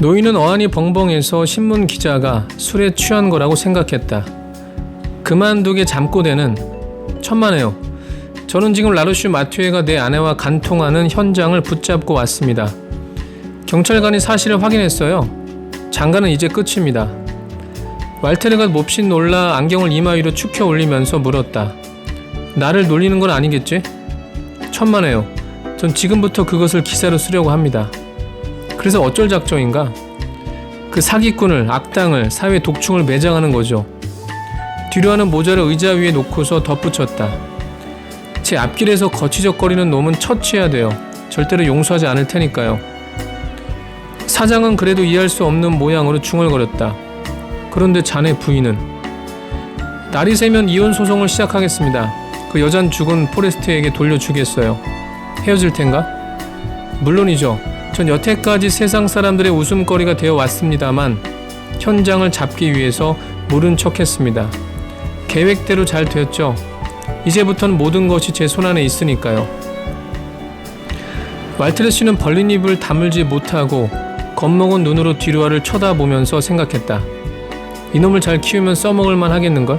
노인은 어안이 벙벙해서 신문 기자가 술에 취한 거라고 생각했다. 그만두게 잠꼬대는 천만에요. 저는 지금 라루슈 마티웨가 내 아내와 간통하는 현장을 붙잡고 왔습니다. 경찰관이 사실을 확인했어요. 장가는 이제 끝입니다. 왈테르가 몹시 놀라 안경을 이마 위로 축혀 올리면서 물었다. 나를 놀리는 건 아니겠지? 천만에요. 전 지금부터 그것을 기사로 쓰려고 합니다. 그래서 어쩔 작정인가? 그 사기꾼을, 악당을, 사회 독충을 매장하는 거죠. 뒤로 하는 모자를 의자 위에 놓고서 덧붙였다. 제 앞길에서 거치적거리는 놈은 처치해야 돼요. 절대로 용서하지 않을 테니까요. 사장은 그래도 이해할 수 없는 모양으로 중얼거렸다. 그런데 자네 부인은? 날이 새면 이혼 소송을 시작하겠습니다. 그 여잔 죽은 포레스트에게 돌려주겠어요. 헤어질 텐가? 물론이죠. 전 여태까지 세상 사람들의 웃음거리가 되어 왔습니다만 현장을 잡기 위해서 모른 척했습니다. 계획대로 잘 되었죠. 이제부터는 모든 것이 제 손안에 있으니까요. 왈테르 씨는 벌린 입을 다물지 못하고 겁먹은 눈으로 뒤로아를 쳐다보면서 생각했다. 이놈을 잘 키우면 써먹을만 하겠는걸?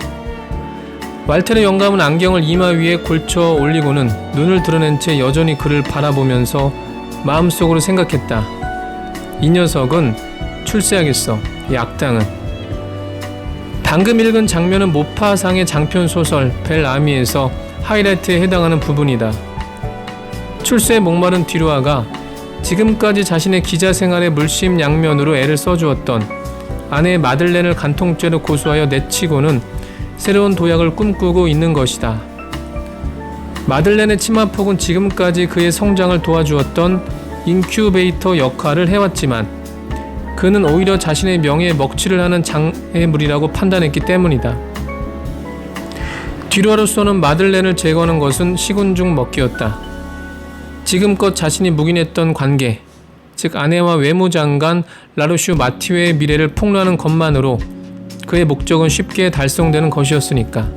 왈테르 영감은 안경을 이마 위에 걸쳐 올리고는 눈을 드러낸 채 여전히 그를 바라보면서 마음속으로 생각했다. 이 녀석은 출세하겠어. 이 악당은. 방금 읽은 장면은 모파상의 장편소설 벨 아미에서 하이라이트에 해당하는 부분이다. 출세에 목마른 뒤로아가 지금까지 자신의 기자 생활의 물심양면으로 애를 써주었던 아내 마들렌을 간통죄로 고소하여 내치고는 새로운 도약을 꿈꾸고 있는 것이다. 마들렌의 치마폭은 지금까지 그의 성장을 도와주었던 인큐베이터 역할을 해왔지만 그는 오히려 자신의 명예에 먹칠을 하는 장애물이라고 판단했기 때문이다. 뒤로아로서는 마들렌을 제거하는 것은 시군 중 먹기였다. 지금껏 자신이 묵인했던 관계, 즉 아내와 외무장관 라루슈 마티웨의 미래를 폭로하는 것만으로 그의 목적은 쉽게 달성되는 것이었으니까.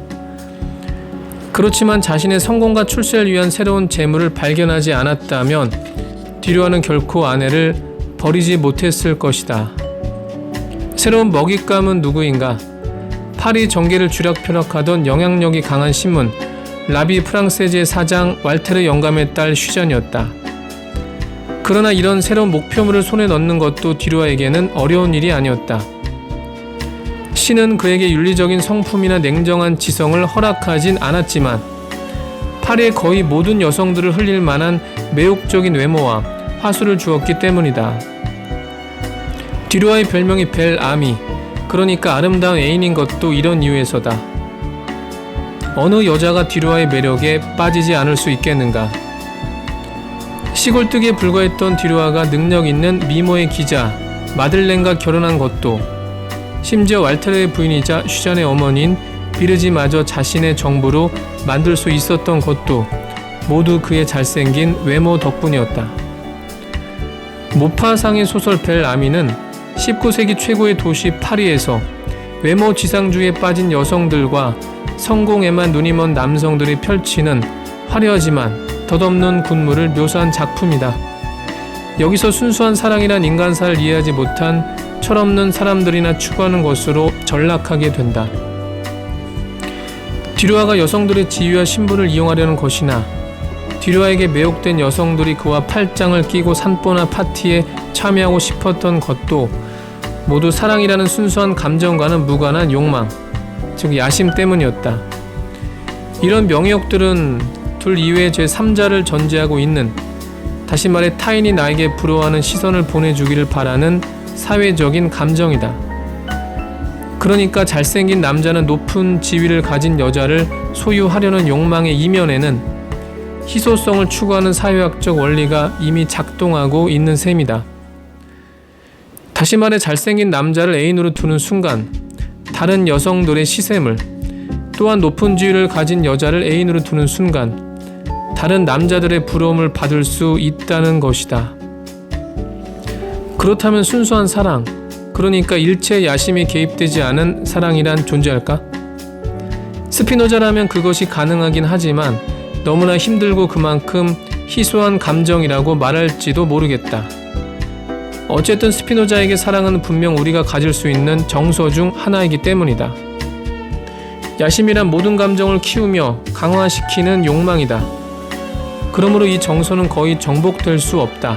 그렇지만 자신의 성공과 출세를 위한 새로운 재물을 발견하지 않았다면 뒤로아는 결코 아내를 버리지 못했을 것이다. 새로운 먹잇감은 누구인가? 파리 정계를 쥐락펴락하던 영향력이 강한 신문 라비 프랑세제 사장 왈테르 영감의 딸 슈잔이었다. 그러나 이런 새로운 목표물을 손에 넣는 것도 뒤로아에게는 어려운 일이 아니었다. 신은 그에게 윤리적인 성품이나 냉정한 지성을 허락하진 않았지만 파리의 거의 모든 여성들을 흘릴 만한 매혹적인 외모와 화수를 주었기 때문이다. 뒤로아의 별명이 벨 아미, 그러니까 아름다운 애인인 것도 이런 이유에서다. 어느 여자가 뒤로아의 매력에 빠지지 않을 수 있겠는가? 시골뜨기에 불과했던 뒤로아가 능력 있는 미모의 기자 마들렌과 결혼한 것도, 심지어 왈테르의 부인이자 슈잔의 어머니인 비르지마저 자신의 정부로 만들 수 있었던 것도 모두 그의 잘생긴 외모 덕분이었다. 모파상의 소설 벨 아미는 19세기 최고의 도시 파리에서 외모 지상주의에 빠진 여성들과 성공에만 눈이 먼 남성들이 펼치는 화려하지만 덧없는 군무를 묘사한 작품이다. 여기서 순수한 사랑이란 인간사를 이해하지 못한 철없는 사람들이나 추구하는 것으로 전락하게 된다. 뒤로아가 여성들의 지위와 신분을 이용하려는 것이나 뒤로아에게 매혹된 여성들이 그와 팔짱을 끼고 산보나 파티에 참여하고 싶었던 것도 모두 사랑이라는 순수한 감정과는 무관한 욕망, 즉 야심 때문이었다. 이런 명의욕들은 둘 이외의 제3자를 전제하고 있는, 다시 말해 타인이 나에게 부러워하는 시선을 보내주기를 바라는 사회적인 감정이다. 그러니까 잘생긴 남자는 높은 지위를 가진 여자를 소유하려는 욕망의 이면에는 희소성을 추구하는 사회학적 원리가 이미 작동하고 있는 셈이다. 다시 말해 잘생긴 남자를 애인으로 두는 순간 다른 여성들의 시샘을, 또한 높은 지위를 가진 여자를 애인으로 두는 순간 다른 남자들의 부러움을 받을 수 있다는 것이다. 그렇다면 순수한 사랑, 그러니까 일체의 야심이 개입되지 않은 사랑이란 존재할까? 스피노자라면 그것이 가능하긴 하지만 너무나 힘들고 그만큼 희소한 감정이라고 말할지도 모르겠다. 어쨌든 스피노자에게 사랑은 분명 우리가 가질 수 있는 정서 중 하나이기 때문이다. 야심이란 모든 감정을 키우며 강화시키는 욕망이다. 그러므로 이 정서는 거의 정복될 수 없다.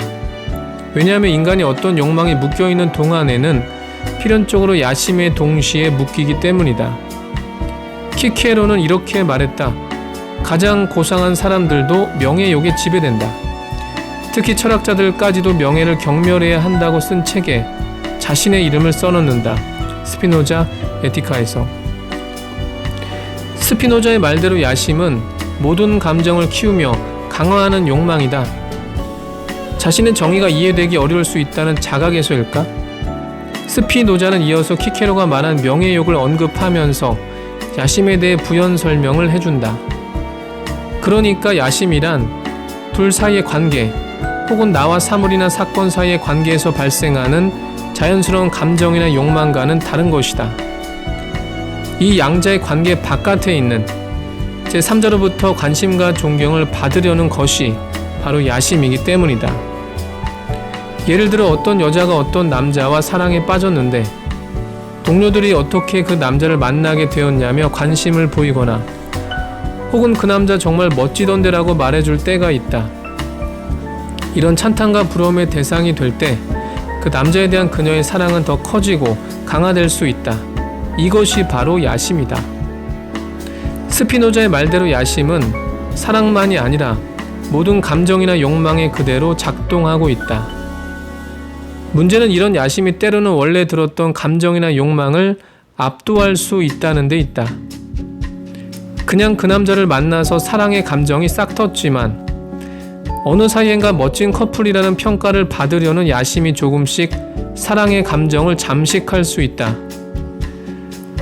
왜냐하면 인간이 어떤 욕망이 묶여있는 동안에는 필연적으로 야심에 동시에 묶이기 때문이다. 키케로는 이렇게 말했다. 가장 고상한 사람들도 명예욕에 지배된다. 특히 철학자들까지도 명예를 경멸해야 한다고 쓴 책에 자신의 이름을 써넣는다. 스피노자 에티카에서. 스피노자의 말대로 야심은 모든 감정을 키우며 강화하는 욕망이다. 자신의 정의가 이해되기 어려울 수 있다는 자각에서일까? 스피노자는 이어서 키케로가 말한 명예욕을 언급하면서 야심에 대해 부연 설명을 해준다. 그러니까 야심이란 둘 사이의 관계, 혹은 나와 사물이나 사건 사이의 관계에서 발생하는 자연스러운 감정이나 욕망과는 다른 것이다. 이 양자의 관계 바깥에 있는 제3자로부터 관심과 존경을 받으려는 것이 바로 야심이기 때문이다. 예를 들어 어떤 여자가 어떤 남자와 사랑에 빠졌는데 동료들이 어떻게 그 남자를 만나게 되었냐며 관심을 보이거나 혹은 그 남자 정말 멋지던데라고 말해줄 때가 있다. 이런 찬탄과 부러움의 대상이 될 때 그 남자에 대한 그녀의 사랑은 더 커지고 강화될 수 있다. 이것이 바로 야심이다. 스피노자의 말대로 야심은 사랑만이 아니라 모든 감정이나 욕망에 그대로 작동하고 있다. 문제는 이런 야심이 때로는 원래 들었던 감정이나 욕망을 압도할 수 있다는 데 있다. 그냥 그 남자를 만나서 사랑의 감정이 싹 텄지만 어느 사이엔가 멋진 커플이라는 평가를 받으려는 야심이 조금씩 사랑의 감정을 잠식할 수 있다.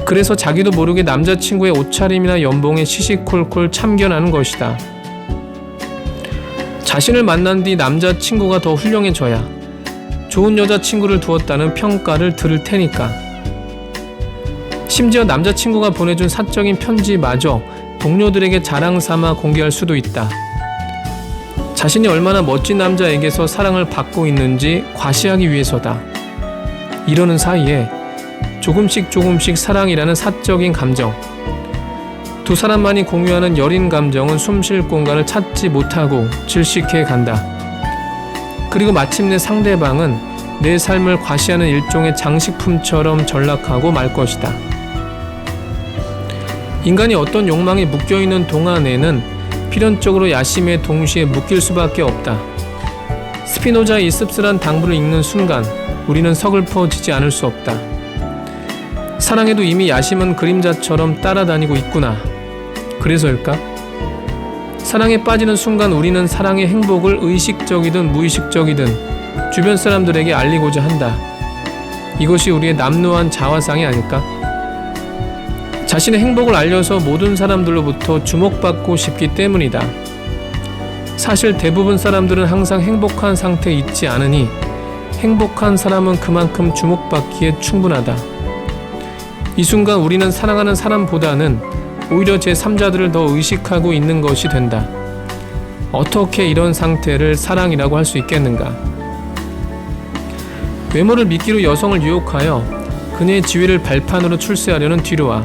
그래서 자기도 모르게 남자친구의 옷차림이나 연봉에 시시콜콜 참견하는 것이다. 자신을 만난 뒤 남자친구가 더 훌륭해져야 좋은 여자친구를 두었다는 평가를 들을 테니까. 심지어 남자친구가 보내준 사적인 편지마저 동료들에게 자랑 삼아 공개할 수도 있다. 자신이 얼마나 멋진 남자에게서 사랑을 받고 있는지 과시하기 위해서다. 이러는 사이에 조금씩 사랑이라는 사적인 감정, 두 사람만이 공유하는 여린 감정은 숨쉴 공간을 찾지 못하고 질식해 간다. 그리고 마침내 상대방은 내 삶을 과시하는 일종의 장식품처럼 전락하고 말 것이다. 인간이 어떤 욕망이 묶여있는 동안에는 필연적으로 야심에 동시에 묶일 수밖에 없다. 스피노자의 이 씁쓸한 당부를 읽는 순간 우리는 서글퍼지지 않을 수 없다. 사랑에도 이미 야심은 그림자처럼 따라다니고 있구나. 그래서일까? 사랑에 빠지는 순간 우리는 사랑의 행복을 의식적이든 무의식적이든 주변 사람들에게 알리고자 한다. 이것이 우리의 남루한 자화상이 아닐까? 자신의 행복을 알려서 모든 사람들로부터 주목받고 싶기 때문이다. 사실 대부분 사람들은 항상 행복한 상태에 있지 않으니 행복한 사람은 그만큼 주목받기에 충분하다. 이 순간 우리는 사랑하는 사람보다는 오히려 제3자들을 더 의식하고 있는 것이 된다. 어떻게 이런 상태를 사랑이라고 할 수 있겠는가? 외모를 미끼로 여성을 유혹하여 그녀의 지위를 발판으로 출세하려는 뒤로와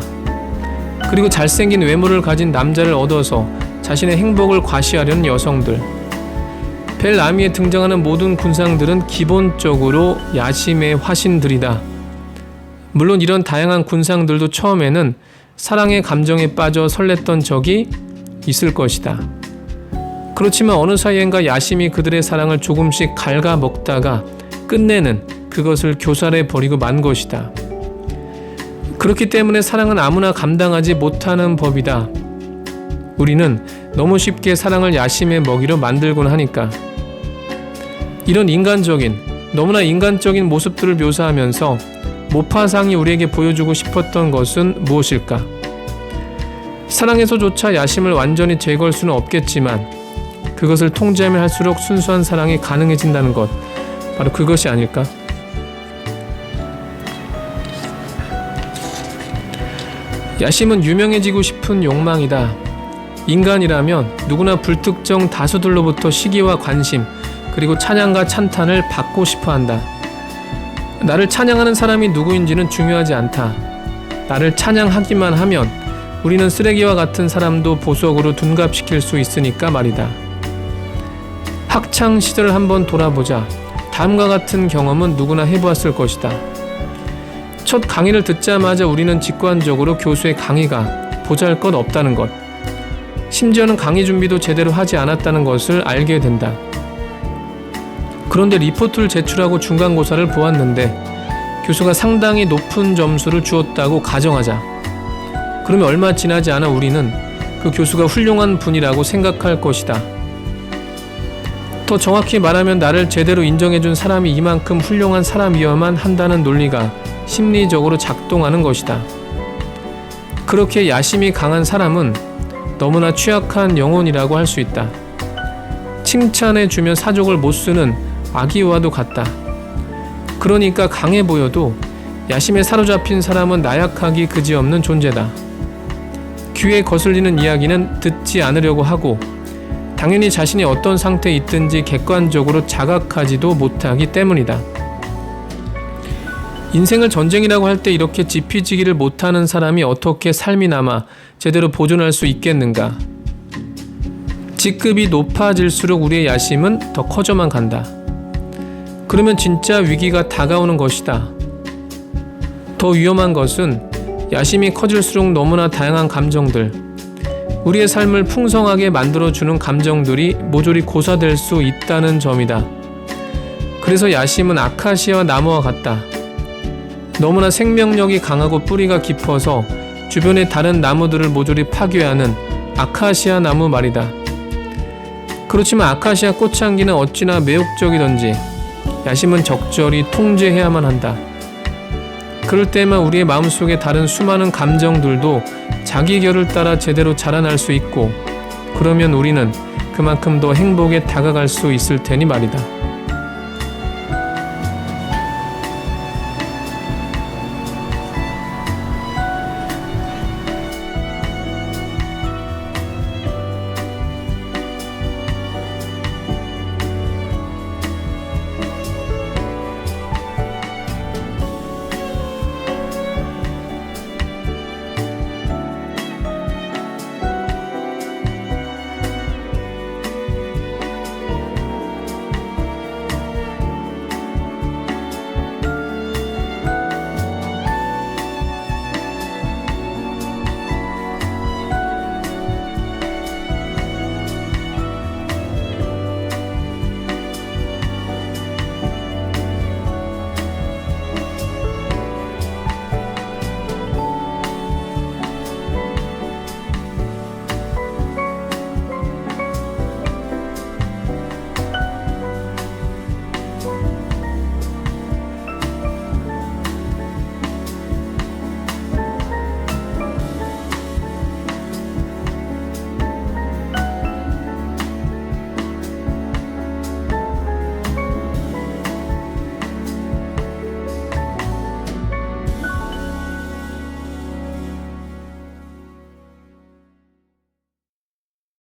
그리고 잘생긴 외모를 가진 남자를 얻어서 자신의 행복을 과시하려는 여성들. 벨아미에 등장하는 모든 군상들은 기본적으로 야심의 화신들이다. 물론 이런 다양한 군상들도 처음에는 사랑의 감정에 빠져 설렜던 적이 있을 것이다. 그렇지만 어느 사이엔가 야심이 그들의 사랑을 조금씩 갉아먹다가 끝내는 그것을 교살해버리고 만 것이다. 그렇기 때문에 사랑은 아무나 감당하지 못하는 법이다. 우리는 너무 쉽게 사랑을 야심의 먹이로 만들곤 하니까. 이런 너무나 인간적인 모습들을 묘사하면서 모파상이 우리에게 보여주고 싶었던 것은 무엇일까? 사랑에서조차 야심을 완전히 제거할 수는 없겠지만 그것을 통제하면 할수록 순수한 사랑이 가능해진다는 것, 바로 그것이 아닐까? 야심은 유명해지고 싶은 욕망이다. 인간이라면 누구나 불특정 다수들로부터 시기와 관심, 그리고 찬양과 찬탄을 받고 싶어 한다. 나를 찬양하는 사람이 누구인지는 중요하지 않다. 나를 찬양하기만 하면 우리는 쓰레기와 같은 사람도 보석으로 둔갑시킬 수 있으니까 말이다. 학창 시절을 한번 돌아보자. 다음과 같은 경험은 누구나 해보았을 것이다. 첫 강의를 듣자마자 우리는 직관적으로 교수의 강의가 보잘것 없다는 것, 심지어는 강의 준비도 제대로 하지 않았다는 것을 알게 된다. 그런데 리포트를 제출하고 중간고사를 보았는데 교수가 상당히 높은 점수를 주었다고 가정하자. 그러면 얼마 지나지 않아 우리는 그 교수가 훌륭한 분이라고 생각할 것이다. 더 정확히 말하면 나를 제대로 인정해준 사람이 이만큼 훌륭한 사람이어야만 한다는 논리가 심리적으로 작동하는 것이다. 그렇게 야심이 강한 사람은 너무나 취약한 영혼이라고 할 수 있다. 칭찬해주면 사족을 못 쓰는 아기와도 같다. 그러니까 강해 보여도 야심에 사로잡힌 사람은 나약하기 그지없는 존재다. 귀에 거슬리는 이야기는 듣지 않으려고 하고 당연히 자신이 어떤 상태에 있든지 객관적으로 자각하지도 못하기 때문이다. 인생을 전쟁이라고 할 때 이렇게 지피지기를 못하는 사람이 어떻게 삶이 남아 제대로 보존할 수 있겠는가? 직급이 높아질수록 우리의 야심은 더 커져만 간다. 그러면 진짜 위기가 다가오는 것이다. 더 위험한 것은 야심이 커질수록 너무나 다양한 감정들, 우리의 삶을 풍성하게 만들어주는 감정들이 모조리 고사될 수 있다는 점이다. 그래서 야심은 아카시아 나무와 같다. 너무나 생명력이 강하고 뿌리가 깊어서 주변의 다른 나무들을 모조리 파괴하는 아카시아 나무 말이다. 그렇지만 아카시아 꽃향기는 어찌나 매혹적이던지 야심은 적절히 통제해야만 한다. 그럴 때만 우리의 마음속에 다른 수많은 감정들도 자기 결을 따라 제대로 자라날 수 있고, 그러면 우리는 그만큼 더 행복에 다가갈 수 있을 테니 말이다.